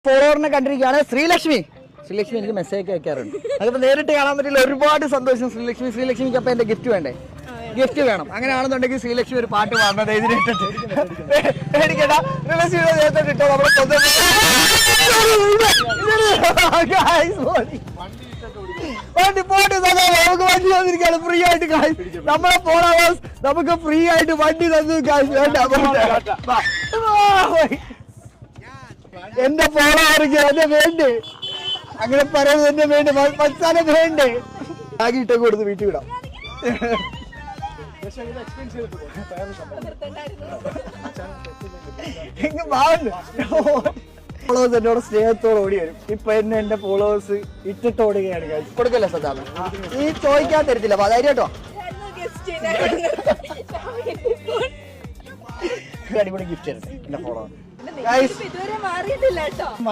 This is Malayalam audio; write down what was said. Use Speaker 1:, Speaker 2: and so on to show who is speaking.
Speaker 1: ഫോളോവറിനെ കണ്ടിരിക്കുകയാണ് ശ്രീലക്ഷ്മി എനിക്ക് മെസ്സേജ് അയക്കാറുണ്ട്. അതിപ്പോ നേരിട്ട് കാണാൻ പറ്റില്ല. ഒരുപാട് സന്തോഷം ശ്രീലക്ഷ്മിക്ക്. അപ്പൊ എന്റെ ഗിഫ്റ്റ് വേണ്ടേ? ഗിഫ്റ്റ് വേണം. അങ്ങനെയാണെന്നുണ്ടെങ്കിൽ ശ്രീലക്ഷ്മി ഒരു പാട്ട് പാടുന്നത് ഇതിനിട്ടിട്ട് പേടിക്കണ്ട. ശ്രീലക്ഷ്മിയുടെ നേരത്തിട്ടോ നമ്മളെ നമുക്ക് വണ്ടി തന്നിരിക്കുകയാണ് ഫ്രീ ആയിട്ട്. നമ്മളെ ഫോളോവേഴ്സ് നമുക്ക് ഫ്രീ ആയിട്ട് വണ്ടി തന്നു. എന്റെ ഫോളോവർക്ക് എന്നെ വേണ്ടേ? അങ്ങനെ പറയുന്നത് എന്നെ വേണ്ട. മച്ചാനെ വേണ്ടേ? ആകെ ഇട്ടൊക്കെ കൊടുത്ത് വീട്ടിൽ വിടാം. ഫോളോവേഴ്സ് എന്നോട് സ്നേഹത്തോടെ ഓടി വരും. ഇപ്പൊ എന്റെ ഫോളോവേഴ്സ് ഇട്ടിട്ട് ഓടുകയാണ്. കൊടുക്കല്ലേ സദാമ? ഈ ചോദിക്കാൻ തരത്തില്ല. ധൈര്യം കേട്ടോ. അടിപൊളി ഗിഫ്റ്റ് എന്റെ ഫോളോവേഴ്സ്.